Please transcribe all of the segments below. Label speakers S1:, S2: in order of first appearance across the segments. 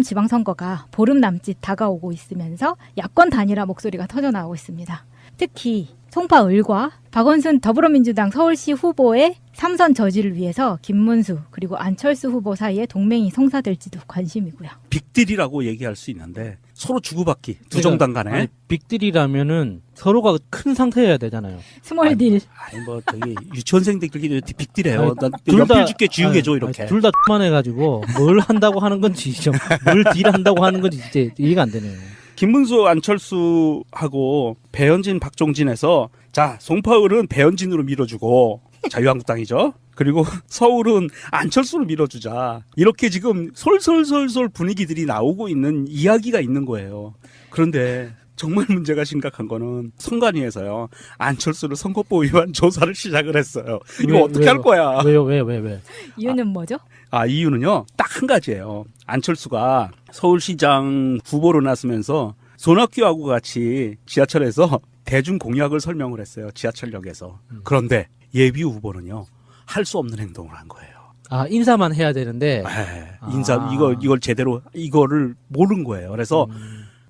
S1: 지방선거가 보름 남짓 다가오고 있으면서 야권 단일화 목소리가 터져나오고 있습니다. 특히 송파을과 박원순 더불어민주당 서울시 후보의 3선 저지를 위해서 김문수 그리고 안철수 후보 사이에 동맹이 성사될지도 관심이고요.
S2: 빅딜이라고 얘기할 수 있는데 서로 주고받기 두 정당 간에.
S3: 아니, 빅딜이라면은 서로가 큰 상태여야 되잖아요.
S1: 스몰딜.
S2: 아니 뭐 저기 유치원생들끼리 빅딜해요.
S3: 아니,
S2: 난
S3: 둘 다-
S2: 연필 줄게 지우개줘 이렇게.
S3: 둘 다 X만해가지고 뭘 한다고 하는 건지 뭘 딜한다고 하는 건지 이제 이해가 안 되네요.
S2: 김문수 안철수하고 배현진 박종진에서 자 송파을은 배현진으로 밀어주고 자유한국당이죠. 그리고 서울은 안철수로 밀어주자. 이렇게 지금 솔솔솔솔 분위기들이 나오고 있는 이야기가 있는 거예요. 그런데 정말 문제가 심각한 거는 선관위에서요. 안철수를 선거법 위반 조사를 시작을 했어요. 이거 어떻게 할 거야?
S3: 왜요? 왜?
S1: 이유는 뭐죠?
S2: 이유는요. 딱 한 가지예요. 안철수가 서울시장 후보로 나서면서 손학규하고 같이 지하철에서 대중 공약을 설명을 했어요. 지하철역에서. 그런데 예비 후보는요. 할 수 없는 행동을 한 거예요.
S3: 인사만 해야 되는데.
S2: 인사 이걸 제대로 이거를 모른 거예요. 그래서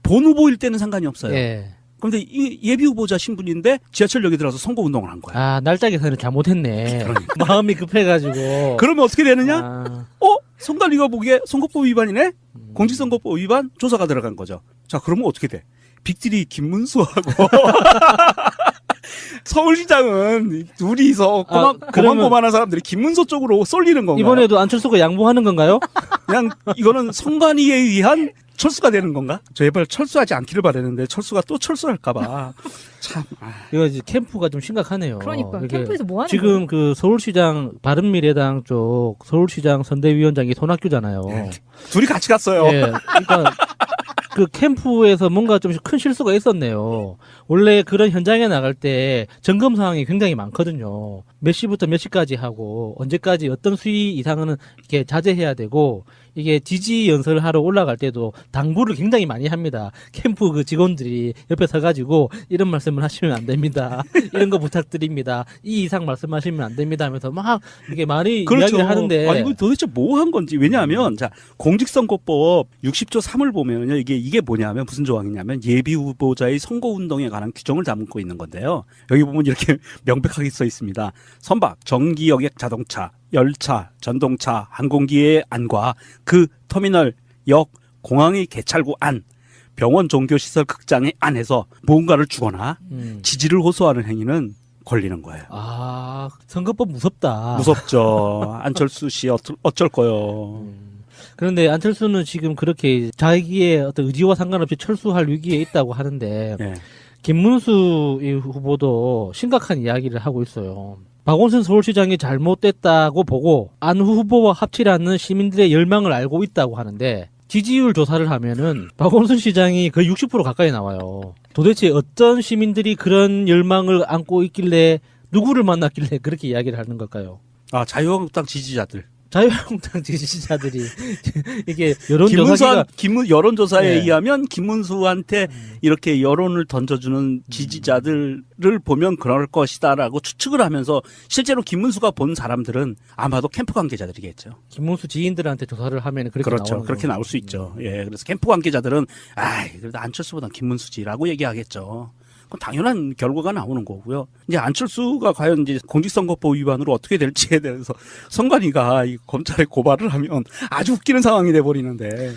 S2: 본 후보일 때는 상관이 없어요.
S3: 예.
S2: 그런데 이 예비 후보자 신분인데 지하철역에 들어가서 선거 운동을 한 거예요.
S3: 날짜 계산을 잘못했네. 마음이 급해가지고.
S2: 그러면 어떻게 되느냐?
S3: 아,
S2: 선관위가 보기에 선거법 위반이네? 공직선거법 위반 조사가 들어간 거죠. 자, 그러면 어떻게 돼? 빅딜이 김문수하고 서울시장은 둘이서 고만고만한 사람들이 김문수 쪽으로 쏠리는 건가요?
S3: 이번에도 안철수가 양보하는 건가요?
S2: 그냥 이거는 선관위에 의한 철수가 되는 건가? 제발 철수하지 않기를 바라는데 철수가 또 철수할까봐 참.
S3: 이거 이제 캠프가 좀 심각하네요.
S1: 그러니까
S3: 이게
S1: 캠프에서 뭐 하는
S3: 지금 그 서울시장 바른미래당 쪽 서울시장 선대위원장이 손학규잖아요.
S2: 둘이 같이 갔어요.
S3: 예, 그러니까 그 캠프에서 뭔가 좀 큰 실수가 있었네요. 원래 그런 현장에 나갈 때 점검 사항이 굉장히 많거든요. 몇 시부터 몇 시까지 하고 언제까지 어떤 수위 이상은 이렇게 자제해야 되고 이게 지지 연설을 하러 올라갈 때도 당부를 굉장히 많이 합니다. 캠프 그 직원들이 옆에 서가지고 이런 말씀을 하시면 안 됩니다. 이런 거 부탁드립니다. 이 이상 말씀하시면 안 됩니다 하면서 막 이게 많이 이야기를 하는데.
S2: 아니, 이거 도대체 뭐 한 건지. 왜냐하면, 자, 공직선거법 60조 3을 보면요. 이게 뭐냐면, 무슨 조항이냐면, 예비 후보자의 선거운동에 관한 규정을 담고 있는 건데요. 여기 보면 이렇게 명백하게 써 있습니다. 선박, 전기 여객 자동차, 열차, 전동차, 항공기의 안과 그 터미널, 역, 공항의 개찰구 안, 병원 종교시설 극장의 안에서 무언가를 주거나 지지를 호소하는 행위는 걸리는 거예요.
S3: 선거법 무섭다.
S2: 무섭죠. 안철수 씨 어쩔 거요.
S3: 그런데 안철수는 지금 그렇게 자기의 어떤 의지와 상관없이 철수할 위기에 있다고 하는데
S2: 네.
S3: 김문수 후보도 심각한 이야기를 하고 있어요. 박원순 서울시장이 잘못됐다고 보고 안 후보와 합치라는 시민들의 열망을 알고 있다고 하는데 지지율 조사를 하면은 박원순 시장이 거의 60% 가까이 나와요. 도대체 어떤 시민들이 그런 열망을 안고 있길래 누구를 만났길래 그렇게 이야기를 하는 걸까요?
S2: 자유한국당 지지자들.
S3: 자유한국당 지지자들이 이게 여론조사기가
S2: 여론조사에
S3: 네.
S2: 의하면 김문수한테 이렇게 여론을 던져주는 지지자들을 보면 그럴 것이다라고 추측을 하면서 실제로 김문수가 본 사람들은 아마도 캠프 관계자들이겠죠.
S3: 김문수 지인들한테 조사를 하면 그렇게
S2: 그렇죠.
S3: 나오는
S2: 그렇게
S3: 거죠.
S2: 나올 수 있죠. 예, 그래서 캠프 관계자들은 그래도 안철수보단 김문수지라고 얘기하겠죠. 그건 당연한 결과가 나오는 거고요. 이제 안철수가 과연 이제 공직선거법 위반으로 어떻게 될지에 대해서 선관위가 이 검찰에 고발을 하면 아주 웃기는 상황이 돼 버리는데.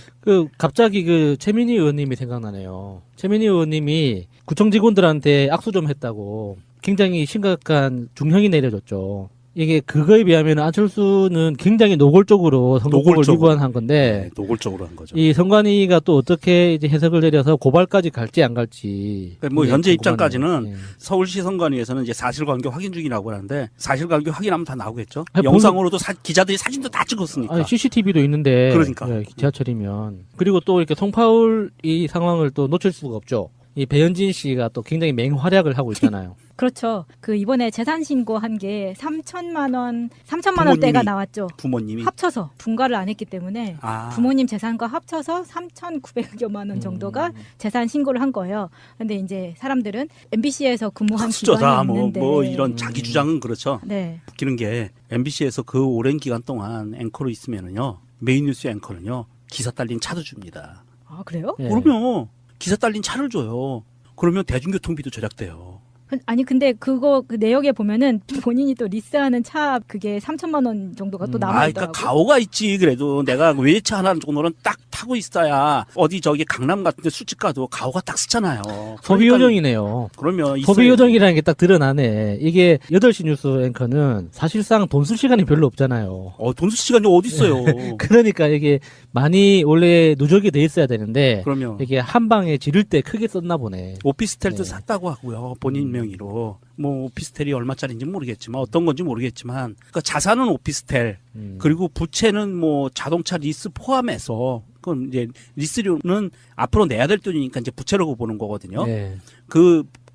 S3: 갑자기 최민희 의원님이 생각나네요. 최민희 의원님이 구청 직원들한테 악수 좀 했다고 굉장히 심각한 중형이 내려졌죠. 이게 그거에 비하면 안철수는 굉장히 노골적으로 선거법을 위반한 건데
S2: 노골적으로 한 거죠.
S3: 이 선관위가 또 어떻게 이제 해석을 내려서 고발까지 갈지 안 갈지.
S2: 그러니까 현재 입장까지는
S3: 예.
S2: 서울시 선관위에서는 이제 사실관계 확인 중이라고 하는데 사실관계 확인하면 다 나오겠죠.
S3: 아니,
S2: 영상으로도 기자들이 사진도 다 찍었으니까.
S3: CCTV도 있는데.
S2: 그러니까.
S3: 예, 지하철이면. 그리고 또 이렇게 송파울 이 상황을 또 놓칠 수가 없죠. 이 배현진 씨가 또 굉장히 맹활약을 하고 있잖아요.
S1: 그렇죠. 이번에 재산 신고한 게 3천만 원대가 나왔죠.
S2: 부모님이
S1: 합쳐서 분가를 안 했기 때문에 부모님 재산과 합쳐서 3,900여만 원 정도가 재산 신고를 한 거예요. 근데 이제 사람들은 MBC에서 근무한 기간이 있는데
S2: 뭐 이런 자기 주장은 그렇죠.
S1: 네.
S2: 웃기는 게 MBC에서 그 오랜 기간 동안 앵커로 있으면은요. 메인 뉴스 앵커는요. 기사 딸린 차도 줍니다.
S1: 아, 그래요?
S3: 예.
S2: 그러면 기사 딸린 차를 줘요. 그러면 대중교통비도 절약돼요.
S1: 아니 근데 그거 그 내역에 보면은 본인이 또 리스하는 차 그게 3천만 원 정도가 또 남아
S2: 그러니까
S1: 있더라고.
S2: 가오가 있지. 그래도 내가 외제차 하나 정도는 딱 타고 있어야 어디 저기 강남 같은 데 술집 가도 가오가 딱 쓰잖아요.
S3: 소비
S2: 그러니까
S3: 요정이네요.
S2: 그러면
S3: 소비
S2: 있어요.
S3: 요정이라는 게 딱 드러나네. 이게 8시 뉴스 앵커는 사실상 돈 쓸 시간이 별로 없잖아요.
S2: 돈 쓸 시간이 어디 있어요.
S3: 그러니까 이게 많이 원래 누적이 돼 있어야 되는데
S2: 그러면
S3: 이게 한 방에 지를 때 크게 썼나 보네.
S2: 오피스텔도
S3: 네.
S2: 샀다고 하고요. 본인 명의로. 뭐 오피스텔이 얼마짜리인지 모르겠지만 어떤 건지 모르겠지만 그러니까 자산은 오피스텔 그리고 부채는 뭐 자동차 리스 포함해서 그건 이제 리스료는 앞으로 내야 될 돈이니까 이제 부채라고 보는 거거든요.
S3: 네.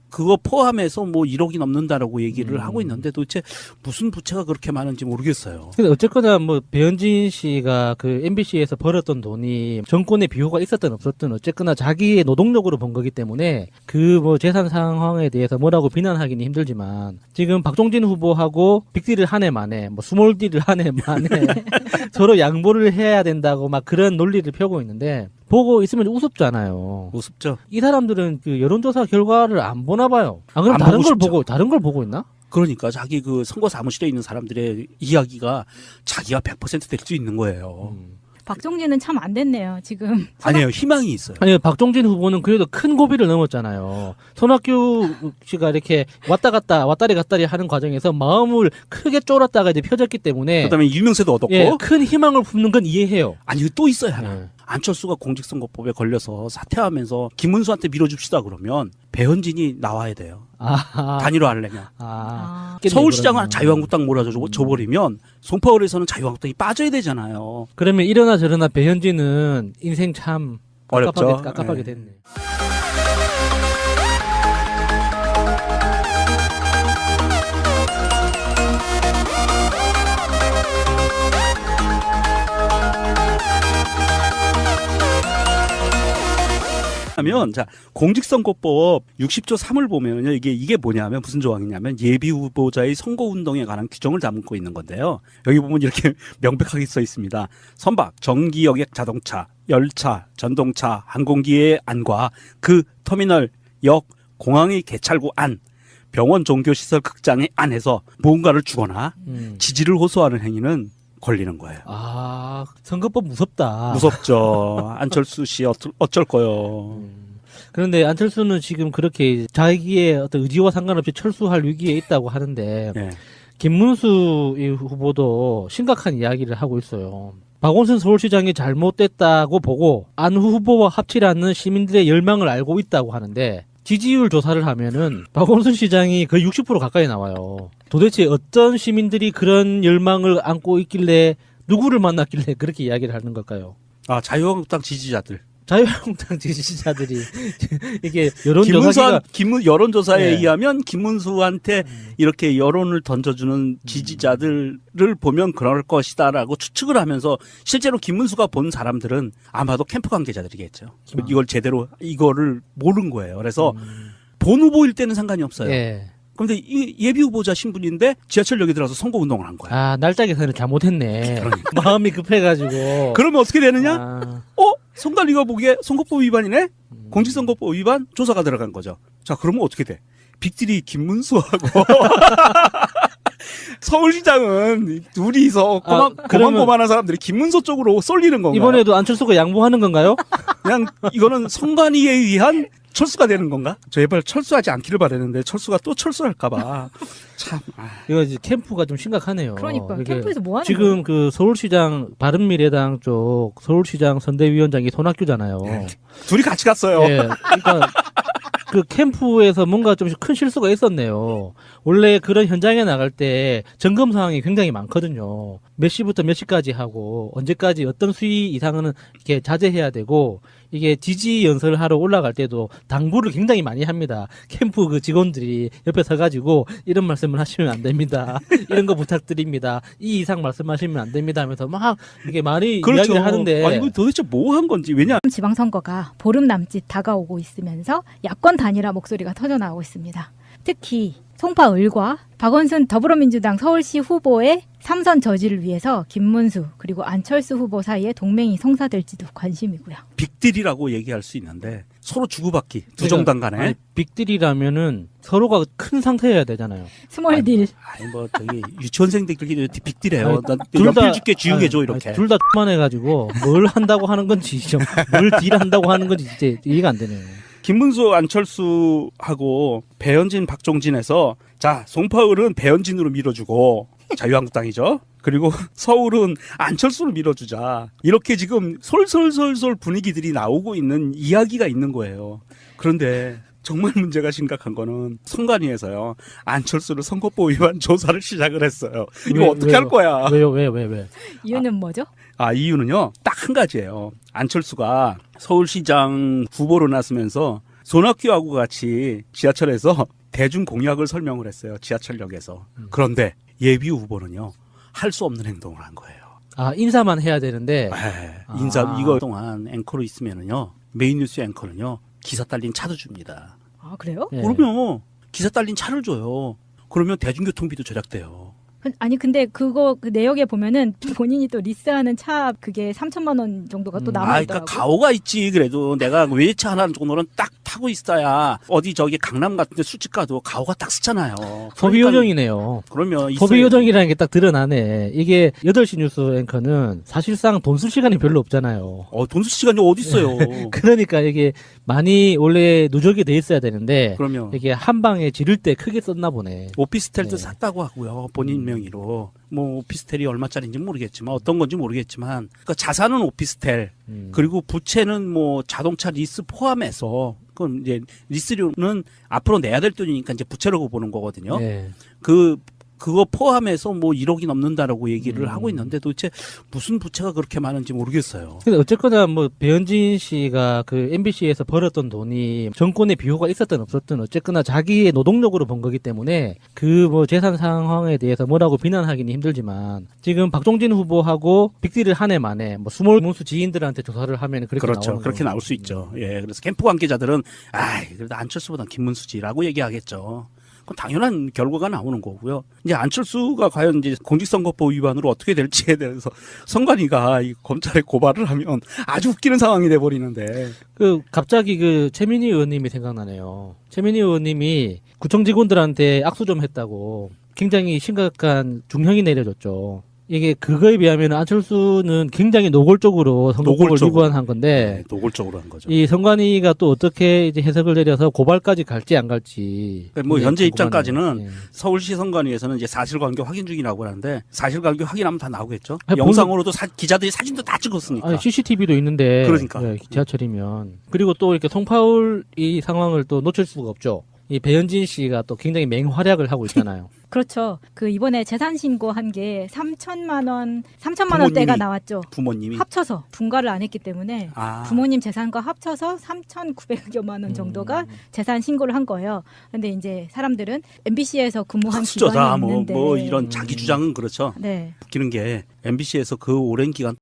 S2: 그거 포함해서 뭐 1억이 넘는다라고 얘기를 하고 있는데 도대체 무슨 부채가 그렇게 많은지 모르겠어요.
S3: 근데 어쨌거나 뭐 배현진 씨가 그 MBC에서 벌었던 돈이 정권의 비호가 있었든 없었든 어쨌거나 자기의 노동력으로 번 거기 때문에 그 뭐 재산 상황에 대해서 뭐라고 비난하기는 힘들지만 지금 박종진 후보하고 빅딜을 한 해 만에 뭐 스몰딜을 한 해 만에 서로 양보를 해야 된다고 막 그런 논리를 펴고 있는데 보고 있으면 우습잖아요.
S2: 우습죠.
S3: 이 사람들은 그 여론조사 결과를 안 보나 봐요. 아, 그럼
S2: 안
S3: 다른
S2: 보고
S3: 걸
S2: 싶죠.
S3: 다른 걸 보고 있나?
S2: 그러니까 자기 그 선거 사무실에 있는 사람들의 이야기가 자기가 100% 될 수 있는 거예요.
S1: 박종진은 참 안 됐네요. 지금
S2: 아니에요. 희망이 있어요.
S3: 아니, 박종진 후보는 그래도 큰 고비를 넘었잖아요. 손학규 씨가 이렇게 왔다리 갔다리 하는 과정에서 마음을 크게 쫄았다가 이제 펴졌기 때문에
S2: 그다음에 유명세도 얻었고.
S3: 예, 큰 희망을 품는 건 이해해요.
S2: 아니 이거 또 있어요 하나.
S3: 예.
S2: 안철수가 공직선거법에 걸려서 사퇴하면서 김문수한테 밀어줍시다 그러면 배현진이 나와야 돼요.
S3: 아,
S2: 단일화하려면. 서울시장은 자유한국당 몰아줘버리면 송파울에서는 자유한국당이 빠져야 되잖아요.
S3: 그러면 이러나 저러나 배현진은 인생 참
S2: 어렵죠.
S3: 깝깝하게
S2: 네.
S3: 됐네.
S2: 하면 자 공직선거법 60조 3을 보면요 이게 뭐냐면 무슨 조항이냐면 예비 후보자의 선거 운동에 관한 규정을 담고 있는 건데요. 여기 보면 이렇게 명백하게 써 있습니다. 선박, 전기 여객 자동차, 열차, 전동차, 항공기의 안과 그 터미널, 역, 공항의 개찰구 안, 병원, 종교시설, 극장의 안에서 무언가를 주거나 지지를 호소하는 행위는 걸리는 거예요.
S3: 아, 선거법 무섭다.
S2: 무섭죠. 안철수 씨 어쩔 거요.
S3: 그런데 안철수는 지금 그렇게 자기의 어떤 의지와 상관없이 철수할 위기에 있다고 하는데
S2: 네.
S3: 김문수 이 후보도 심각한 이야기를 하고 있어요. 박원순 서울시장이 잘못됐다고 보고 안 후보와 합치라는 시민들의 열망을 알고 있다고 하는데 지지율 조사를 하면은 박원순 시장이 거의 60% 가까이 나와요. 도대체 어떤 시민들이 그런 열망을 안고 있길래 누구를 만났길래 그렇게 이야기를 하는 걸까요?
S2: 아, 자유한국당 지지자들.
S3: 자유한국당 지지자들이 이게 여론조사기가
S2: 여론조사에
S3: 네.
S2: 의하면 김문수한테 이렇게 여론을 던져주는 지지자들을 보면 그럴 것이다라고 추측을 하면서 실제로 김문수가 본 사람들은 아마도 캠프 관계자들이겠죠. 이거를 모르는 거예요. 그래서 본 후보일 때는 상관이 없어요.
S3: 예.
S2: 그런데 이 예비 후보자 신분인데 지하철역에 들어가서 선거 운동을 한 거야.
S3: 아, 날짜 계산을 잘못했네.
S2: 그러니까.
S3: 마음이 급해가지고.
S2: 그러면 어떻게 되느냐?
S3: 아,
S2: 선관위가 보기에 선거법 위반이네? 공직선거법 위반? 조사가 들어간 거죠. 자, 그러면 어떻게 돼? 빅딜이 김문수하고 서울시장은 둘이서 고만고만한 사람들이 김문수 쪽으로 쏠리는 건가요?
S3: 이번에도 안철수가 양보하는 건가요?
S2: 그냥 이거는 선관위에 의한 철수가 되는 건가? 제발 철수하지 않기를 바라는데 철수가 또 철수할까봐 참.
S3: 이거 이제 캠프가 좀 심각하네요.
S1: 그러니까
S3: 이게
S1: 캠프에서 뭐 하는
S3: 지금 그 서울시장 바른미래당 쪽 서울시장 선대위원장이 손학규잖아요.
S2: 둘이 같이 갔어요.
S3: 예, 그러니까 그 캠프에서 뭔가 좀 큰 실수가 있었네요. 원래 그런 현장에 나갈 때 점검 사항이 굉장히 많거든요. 몇 시부터 몇 시까지 하고 언제까지 어떤 수위 이상은 이렇게 자제해야 되고 이게 지지 연설을 하러 올라갈 때도 당부를 굉장히 많이 합니다. 캠프 그 직원들이 옆에 서가지고 이런 말씀을 하시면 안 됩니다. 이런 거 부탁드립니다. 이 이상 말씀하시면 안 됩니다 하면서 막 이게 많이
S2: 그렇죠.
S3: 이야기를 하는데
S2: 아니, 이거 도대체 뭐 한 건지. 왜냐?
S1: 지방선거가 보름 남짓 다가오고 있으면서 야권 단일화 목소리가 터져나오고 있습니다. 특히 송파 을과 박원순 더불어민주당 서울시 후보의 3선 저지를 위해서 김문수 그리고 안철수 후보 사이에 동맹이 성사될지도 관심이고요.
S2: 빅딜이라고 얘기할 수 있는데 서로 주고받기 두 정당 간에.
S3: 아니, 빅딜이라면은 서로가 큰 상태여야 되잖아요.
S1: 스몰 딜.
S2: 아니 뭐 저기 유치원생들끼리 빅딜해요.
S3: 아니,
S2: 난
S3: 둘 다-
S2: 연필 줄게 지우개줘 이렇게.
S3: 둘 다 만해가지고 뭘 한다고 하는 건지 뭘 딜한다고 하는 건지 진짜 이해가 안 되네요.
S2: 김문수 안철수하고 배현진 박종진에서 자 송파을은 배현진으로 밀어주고 자유한국당이죠. 그리고 서울은 안철수로 밀어주자. 이렇게 지금 솔솔솔솔 분위기들이 나오고 있는 이야기가 있는 거예요. 그런데 정말 문제가 심각한 거는 선관위에서요. 안철수를 선거법 위반 조사를 시작을 했어요. 이거
S3: 왜,
S2: 어떻게 할 거야?
S3: 왜요? 왜?
S1: 이유는 뭐죠?
S2: 이유는요. 딱 한 가지예요. 안철수가 서울시장 후보로 나서면서 손학규하고 같이 지하철에서 대중 공약을 설명을 했어요. 지하철역에서. 그런데 예비 후보는요. 할 수 없는 행동을 한 거예요.
S3: 인사만 해야 되는데.
S2: 인사 이거 동안 앵커로 있으면은요. 메인 뉴스 앵커는요. 기사 딸린 차도 줍니다.
S1: 아 그래요?
S3: 예.
S2: 그러면 기사 딸린 차를 줘요. 그러면 대중교통비도 절약돼요.
S1: 아니 근데 그거 그 내역에 보면은 본인이 또 리스하는 차 그게 3천만 원 정도가 또 남아
S2: 그러니까
S1: 있더라고.
S2: 가오가 있지. 그래도 내가 외제차 하나 정도는 딱 타고 있어야 어디 저기 강남 같은데 술집 가도 가오가 딱 쓰잖아요.
S3: 소비
S2: 그러니까
S3: 요정이네요.
S2: 그러면
S3: 소비 요정이라는 게 딱 드러나네. 이게 8시 뉴스 앵커는 사실상 돈 쓸 시간이 별로 없잖아요.
S2: 돈 쓸 시간이 어디 있어요.
S3: 그러니까 이게 많이 원래 누적이 돼 있어야 되는데
S2: 그러면
S3: 이게 한 방에 지를 때 크게 썼나 보네.
S2: 오피스텔도
S3: 네.
S2: 샀다고 하고요. 본인 명의로. 뭐 오피스텔이 얼마짜리인지 모르겠지만 어떤 건지 모르겠지만 그러니까 자산은 오피스텔 그리고 부채는 뭐 자동차 리스 포함해서 그건 이제 리스료는 앞으로 내야 될 돈이니까 이제 부채라고 보는 거거든요.
S3: 네.
S2: 그거 포함해서 뭐 1억이 넘는다라고 얘기를 하고 있는데 도대체 무슨 부채가 그렇게 많은지 모르겠어요.
S3: 근데 어쨌거나 뭐 배현진 씨가 그 MBC에서 벌었던 돈이 정권의 비호가 있었든 없었든 어쨌거나 자기의 노동력으로 번 거기 때문에 그 뭐 재산 상황에 대해서 뭐라고 비난하기는 힘들지만 지금 박종진 후보하고 빅딜을 한 해 만에 뭐 스몰 문수 지인들한테 조사를 하면 그렇게
S2: 그렇죠.
S3: 나오는
S2: 그렇게
S3: 거고.
S2: 나올 수 있죠. 예. 그래서 캠프 관계자들은 그래도 안철수보단 김문수지라고 얘기하겠죠. 그건 당연한 결과가 나오는 거고요. 이제 안철수가 과연 이제 공직선거법 위반으로 어떻게 될지에 대해서 선관위가 이 검찰에 고발을 하면 아주 웃기는 상황이 돼 버리는데.
S3: 그 갑자기 그 최민희 의원님이 생각나네요. 최민희 의원님이 구청 직원들한테 악수 좀 했다고 굉장히 심각한 중형이 내려졌죠. 이게 그거에 비하면 안철수는 굉장히 노골적으로 선거법을
S2: 노골적으로.
S3: 위반한 건데
S2: 노골적으로 한 거죠.
S3: 이 선관위가 또 어떻게 이제 해석을 내려서 고발까지 갈지 안 갈지.
S2: 뭐 현재
S3: 네,
S2: 입장까지는
S3: 궁금하네요. 예.
S2: 서울시 선관위에서는 이제 사실관계 확인 중이라고 하는데 사실관계 확인하면 다 나오겠죠.
S3: 아니,
S2: 영상으로도 기자들이 사진도 다 찍었으니까.
S3: 아니, CCTV도 있는데.
S2: 그러니까.
S3: 예, 지하철이면. 그리고 또 이렇게 송파울 이 상황을 또 놓칠 수가 없죠. 이 배현진 씨가 또 굉장히 맹활약을 하고 있잖아요.
S1: 그렇죠. 그 이번에 재산 신고한 게 3천만
S2: 부모님이.
S1: 원대가 나왔죠.
S2: 부모님이.
S1: 합쳐서 분가를 안 했기 때문에 부모님 재산과 합쳐서 3,900여만 원 정도가 재산 신고를 한 거예요. 근데 이제 사람들은 MBC에서 근무한 기간이
S2: 수저다
S1: 있는데
S2: 뭐 이런 자기 주장은 그렇죠.
S1: 네.
S2: 웃기는 게 MBC에서 그 오랜 기간